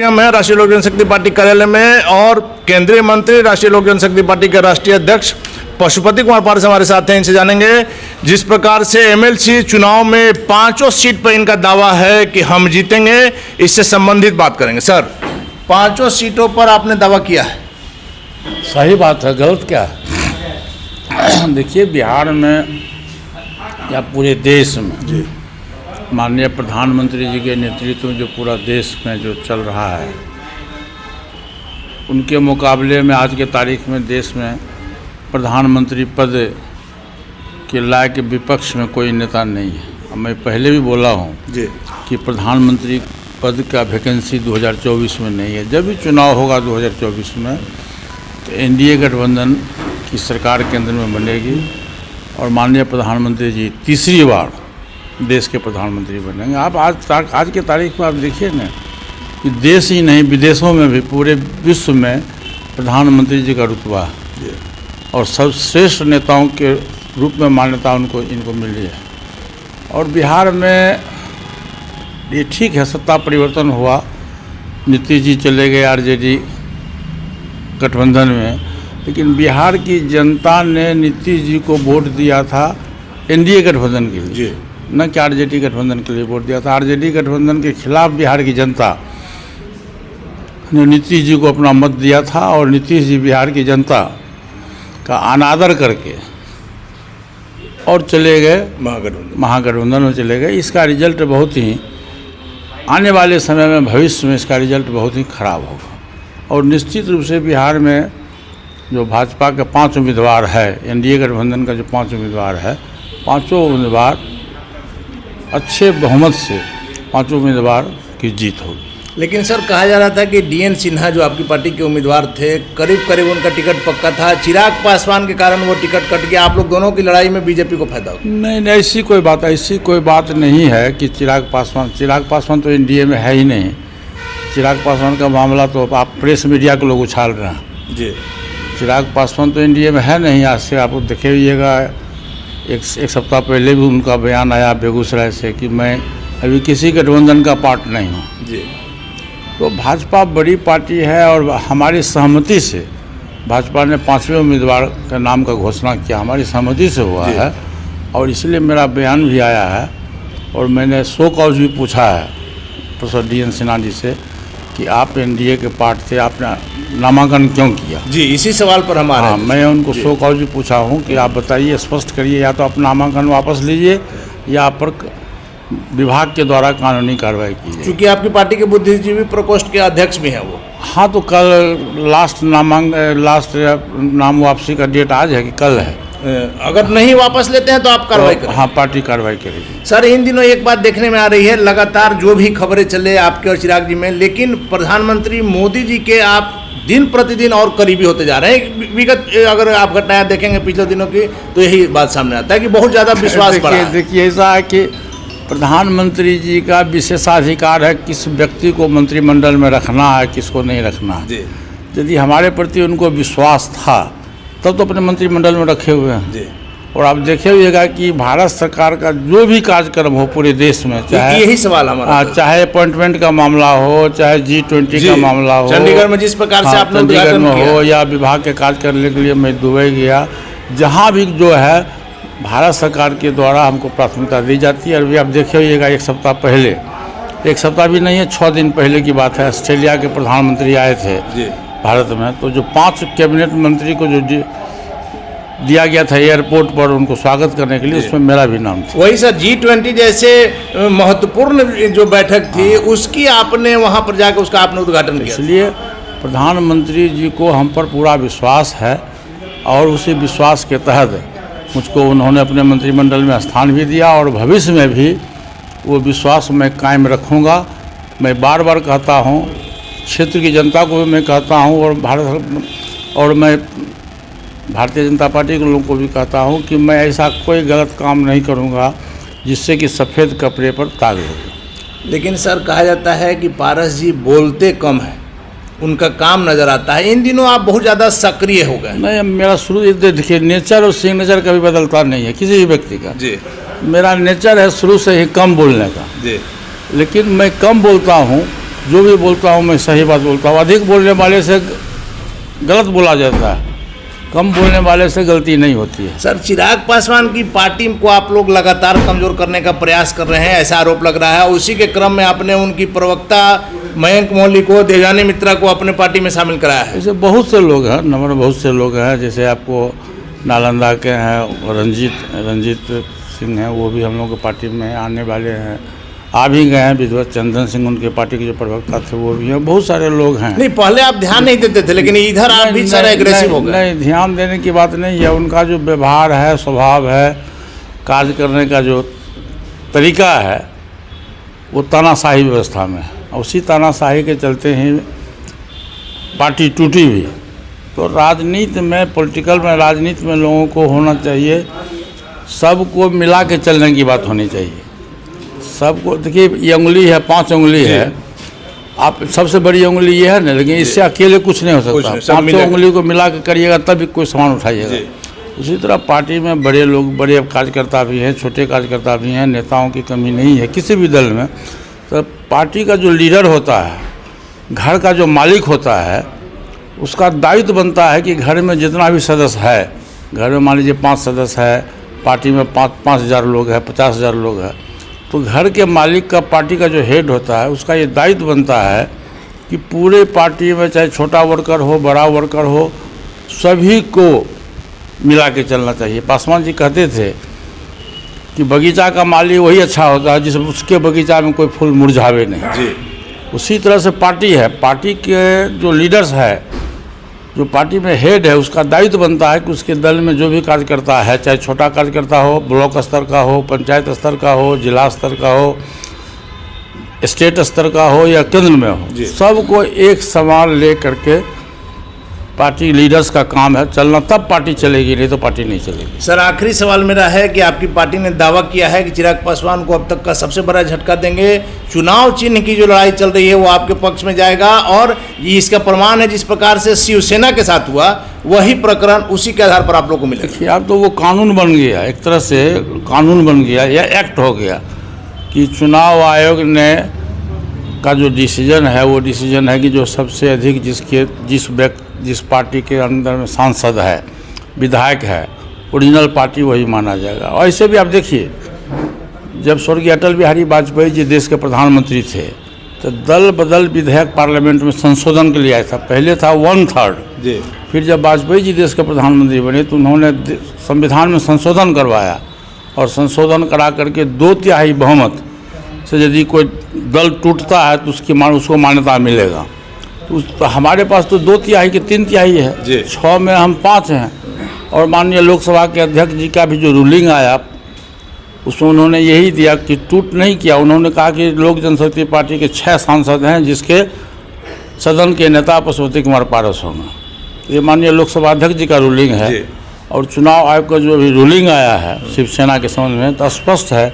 हम हैं राष्ट्रीय लोक जनशक्ति पार्टी कार्यालय में और केंद्रीय मंत्री राष्ट्रीय लोक जनशक्ति पार्टी के राष्ट्रीय अध्यक्ष पशुपति कुमार पारस हमारे साथ हैं। इनसे जानेंगे जिस प्रकार से एमएलसी चुनाव में 5 सीट पर इनका दावा है कि हम जीतेंगे, इससे संबंधित बात करेंगे। सर, 5 सीटों पर आपने दावा किया है, सही बात है, गलत क्या है? देखिए, बिहार में या पूरे देश में माननीय प्रधानमंत्री जी के नेतृत्व में जो पूरा देश में जो चल रहा है, उनके मुकाबले में आज के तारीख में देश में प्रधानमंत्री पद के लायक विपक्ष में कोई नेता नहीं है। मैं पहले भी बोला हूँ कि प्रधानमंत्री पद का वैकेंसी 2024 में नहीं है। जब भी चुनाव होगा 2024 में तो एनडीए गठबंधन की सरकार केंद्र में बनेगी और माननीय प्रधानमंत्री जी तीसरी बार देश के प्रधानमंत्री बनेंगे। आप आज के तारीख में आप देखिए ना कि देश ही नहीं विदेशों में भी पूरे विश्व में प्रधानमंत्री जी का रुतबा है और सर्वश्रेष्ठ नेताओं के रूप में मान्यता इनको मिली है। और बिहार में ये ठीक है, सत्ता परिवर्तन हुआ, नीतीश जी चले गए आरजेडी गठबंधन में, लेकिन बिहार की जनता ने नीतीश जी को वोट दिया था एनडीए गठबंधन के लिए, न कि आरजेडी गठबंधन के लिए वोट दिया था। आरजेडी गठबंधन के खिलाफ बिहार की जनता ने नीतीश जी को अपना मत दिया था और नीतीश जी बिहार की जनता का अनादर करके और चले गए महागठबंधन में चले गए। इसका रिजल्ट बहुत ही आने वाले समय में भविष्य में इसका रिजल्ट बहुत ही खराब होगा। और निश्चित रूप से बिहार में जो भाजपा के 5 उम्मीदवार है, एनडीए गठबंधन का जो 5 उम्मीदवार है, 5 उम्मीदवार अच्छे बहुमत से 5 उम्मीदवार की जीत होगी। लेकिन सर, कहा जा रहा था कि डीएन सिन्हा जो आपकी पार्टी के उम्मीदवार थे, करीब करीब उनका टिकट पक्का था, चिराग पासवान के कारण वो टिकट कट गया। आप लोग दोनों की लड़ाई में बीजेपी को फायदा होगा? नहीं, ऐसी कोई बात नहीं है कि चिराग पासवान तो एनडीए में है ही नहीं। चिराग पासवान का मामला तो आप प्रेस मीडिया के लोग उछाल रहे हैं जी। चिराग पासवान तो एनडीए में है नहीं। आज से आप देखे हुईगा, एक सप्ताह पहले भी उनका बयान आया बेगूसराय से कि मैं अभी किसी गठबंधन का पार्ट नहीं हूँ जी। तो भाजपा बड़ी पार्टी है और हमारी सहमति से भाजपा ने 5वें उम्मीदवार के नाम का घोषणा किया, हमारी सहमति से हुआ है। और इसलिए मेरा बयान भी आया है और मैंने शो कॉज भी पूछा है प्रोफेसर डीएन सिन्हा जी से कि आप एनडीए के पार्ट थे, आपने नामांकन क्यों किया जी। इसी सवाल पर हम आ रहे हैं। मैं उनको शो कॉज भी पूछा हूँ कि आप बताइए, स्पष्ट करिए, या तो अपना नामांकन वापस लीजिए या आप पर विभाग के द्वारा कानूनी कार्रवाई की जाए। क्योंकि आपकी पार्टी के बुद्धिजीवी प्रकोष्ठ के अध्यक्ष भी हैं वो। हाँ, तो कल लास्ट नाम वापसी का डेट आज है कि कल है? अगर नहीं वापस लेते हैं तो आप कार्रवाई करें? हाँ, पार्टी कार्रवाई करेगी। सर, इन दिनों एक बात देखने में आ रही है, लगातार जो भी खबरें चले आपके और चिराग जी में, लेकिन प्रधानमंत्री मोदी जी के आप दिन प्रतिदिन और करीबी होते जा रहे हैं। विगत अगर आप घटनाएं देखेंगे पिछले दिनों की तो यही बात सामने आता है कि बहुत ज़्यादा विश्वास बढ़ा है। देखिए, ऐसा है कि प्रधानमंत्री जी का विशेषाधिकार है किस व्यक्ति को मंत्रिमंडल में रखना है, किसको नहीं रखना है। यदि हमारे प्रति उनको विश्वास था तब तो अपने मंत्रिमंडल में रखे हुए हैं। और आप देखे हुएगा कि भारत सरकार का जो भी कार्यक्रम हो पूरे देश में, चाहे यही सवाल हमारा, चाहे अपॉइंटमेंट का मामला हो, चाहे G20 का मामला हो, चंडीगढ़ में जिस प्रकार से आपने चंडीगढ़ में हो, या विभाग के कार्य करने के लिए मैं दुबई गया, जहाँ भी जो है भारत सरकार के द्वारा हमको प्राथमिकता दी जाती है। और भी आप देखे होइएगा, एक सप्ताह भी नहीं है, 6 दिन पहले की बात है, ऑस्ट्रेलिया के प्रधानमंत्री आए थे भारत में, तो जो 5 कैबिनेट मंत्री को जो दिया गया था एयरपोर्ट पर उनको स्वागत करने के लिए, उसमें मेरा भी नाम था। वही सर, G20 जैसे महत्वपूर्ण जो बैठक थी उसकी आपने वहाँ पर जाकर उसका आपने उद्घाटन किया। इसलिए प्रधानमंत्री जी को हम पर पूरा विश्वास है और उसी विश्वास के तहत मुझको उन्होंने अपने मंत्रिमंडल में स्थान भी दिया और भविष्य में भी वो विश्वास मैं कायम रखूँगा। मैं बार बार कहता हूँ, क्षेत्र की जनता को भी मैं कहता हूँ और मैं भारतीय जनता पार्टी के लोगों को भी कहता हूँ कि मैं ऐसा कोई गलत काम नहीं करूँगा जिससे कि सफ़ेद कपड़े पर दाग लगे। लेकिन सर, कहा जाता है कि पारस जी बोलते कम हैं, उनका काम नज़र आता है। इन दिनों आप बहुत ज़्यादा सक्रिय हो गए। नहीं, मेरा शुरू देखिए, नेचर और सिग्नेचर कभी बदलता नहीं है किसी भी व्यक्ति का जी। मेरा नेचर है शुरू से ही कम बोलने का जी। लेकिन मैं कम बोलता हूँ जो भी बोलता हूँ मैं सही बात बोलता हूँ। अधिक बोलने वाले से गलत बोला जाता है, कम बोलने वाले से गलती नहीं होती है। सर, चिराग पासवान की पार्टी को आप लोग लगातार कमजोर करने का प्रयास कर रहे हैं, ऐसा आरोप लग रहा है। उसी के क्रम में आपने उनकी प्रवक्ता मयंक मौली को, देवयानी मित्रा को अपने पार्टी में शामिल कराया है। ऐसे बहुत से लोग हैं, नंबर बहुत से लोग हैं। जैसे आपको नालंदा के हैं रंजीत सिंह हैं, वो भी हम लोग की पार्टी में आने वाले हैं। आ भी गए हैं। विद्वत चंदन सिंह उनके पार्टी के जो प्रवक्ता थे वो भी हैं। बहुत सारे लोग हैं। नहीं, पहले आप ध्यान नहीं देते थे, लेकिन इधर आप भी सारे एग्रेसिव हो गए। नहीं, ध्यान देने की बात नहीं है। उनका जो व्यवहार है, स्वभाव है, कार्य करने का जो तरीका है, वो तानाशाही व्यवस्था में है। उसी तानाशाही के चलते ही पार्टी टूटी हुई। तो राजनीति में, पॉलिटिकल में, राजनीति में लोगों को होना चाहिए, सबको मिला के चलने की बात होनी चाहिए। सबको देखिए, ये उंगली है, 5 उंगली है। आप सबसे बड़ी उंगली ये है ना, लेकिन इससे अकेले कुछ नहीं हो सकता। 5 उंगली को मिला के करिएगा तब भी कोई सामान उठाइएगा। उसी तरह पार्टी में बड़े लोग, बड़े कार्यकर्ता भी हैं, छोटे कार्यकर्ता भी हैं। नेताओं की कमी नहीं है किसी भी दल में। तो पार्टी का जो लीडर होता है, घर का जो मालिक होता है, उसका दायित्व बनता है कि घर में जितना भी सदस्य है, घर में मान लीजिए 5 सदस्य है, पार्टी में 5,000 लोग हैं, 50,000 लोग हैं, तो घर के मालिक का, पार्टी का जो हेड होता है, उसका ये दायित्व बनता है कि पूरे पार्टी में चाहे छोटा वर्कर हो, बड़ा वर्कर हो, सभी को मिला के चलना चाहिए। पासवान जी कहते थे कि बगीचा का माली वही अच्छा होता है जिस उसके बगीचा में कोई फूल मुरझावे नहीं जी। उसी तरह से पार्टी है। पार्टी के जो लीडर्स है, जो पार्टी में हेड है, उसका दायित्व बनता है कि उसके दल में जो भी कार्यकर्ता है, चाहे छोटा कार्यकर्ता हो, ब्लॉक स्तर का हो, पंचायत स्तर का हो, जिला स्तर का हो, स्टेट स्तर का हो या केंद्र में हो, सबको एक समान ले करके पार्टी लीडर्स का काम है चलना। तब पार्टी चलेगी, नहीं तो पार्टी नहीं चलेगी। सर, आखिरी सवाल मेरा है कि आपकी पार्टी ने दावा किया है कि चिराग पासवान को अब तक का सबसे बड़ा झटका देंगे। चुनाव चिन्ह की जो लड़ाई चल रही है वो आपके पक्ष में जाएगा, और इसका प्रमाण है जिस प्रकार से शिवसेना के साथ हुआ, वही प्रकरण उसी के आधार पर आप लोग को मिलेगा। देखिए, अब तो वो कानून बन गया, एक तरह से कानून बन गया या एक्ट हो गया कि चुनाव आयोग ने का जो डिसीजन है, वो डिसीजन है कि जो सबसे अधिक जिस पार्टी के अंदर में सांसद है, विधायक है, ओरिजिनल पार्टी वही माना जाएगा। और ऐसे भी आप देखिए, जब स्वर्गीय अटल बिहारी वाजपेयी जी देश के प्रधानमंत्री थे, तो दल बदल विधेयक पार्लियामेंट में संशोधन के लिए आया था। पहले था 1/3 जी। फिर जब वाजपेयी जी देश के प्रधानमंत्री बने तो उन्होंने संविधान में संशोधन करवाया, और संशोधन करा करके 2/3 बहुमत से यदि कोई दल टूटता है तो उसको मान्यता मिलेगा। तो हमारे पास तो 2/3 के 3/3 है, 6 में हम 5 हैं। और माननीय लोकसभा के अध्यक्ष जी का भी जो रूलिंग आया, उसमें उन्होंने यही दिया कि टूट नहीं किया। उन्होंने कहा कि लोक जनशक्ति पार्टी के 6 सांसद हैं, जिसके सदन के नेता पशुपति कुमार पारस होंगे। ये माननीय लोकसभा अध्यक्ष जी का रूलिंग है। और चुनाव आयोग का जो अभी रूलिंग आया है शिवसेना के संबंध में, तो स्पष्ट है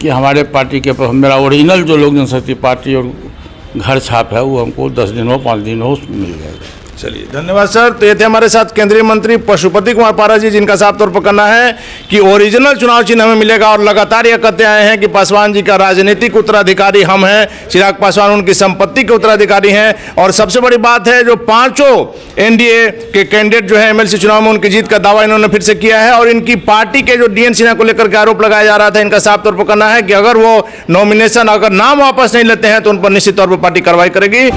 कि हमारे पार्टी के, मेरा ओरिजिनल जो लोक जनशक्ति पार्टी और घर छाप है, वो हमको 10 दिन हो, 5 दिन हो, उसमें मिल जाएगा। चलिए, धन्यवाद सर। तो ये थे हमारे साथ केंद्रीय मंत्री पशुपति कुमार पारस जी, जिनका साफ तौर पर कहना है कि ओरिजिनल चुनाव चिन्ह हमें मिलेगा, और लगातार ये कहते आए हैं कि पासवान जी का राजनीतिक उत्तराधिकारी हम हैं, चिराग पासवान उनकी संपत्ति के उत्तराधिकारी हैं। और सबसे बड़ी बात है, जो 5 एनडीए के कैंडिडेट जो है एमएलसी चुनाव में, उनकी जीत का दावा इन्होंने फिर से किया है। और इनकी पार्टी के जो डीएन सिन्हा को लेकर के आरोप लगाया जा रहा था, इनका साफ तौर पर कहना है कि अगर वो नॉमिनेशन, अगर नाम वापस नहीं लेते हैं तो उन पर निश्चित तौर पर पार्टी कार्रवाई करेगी।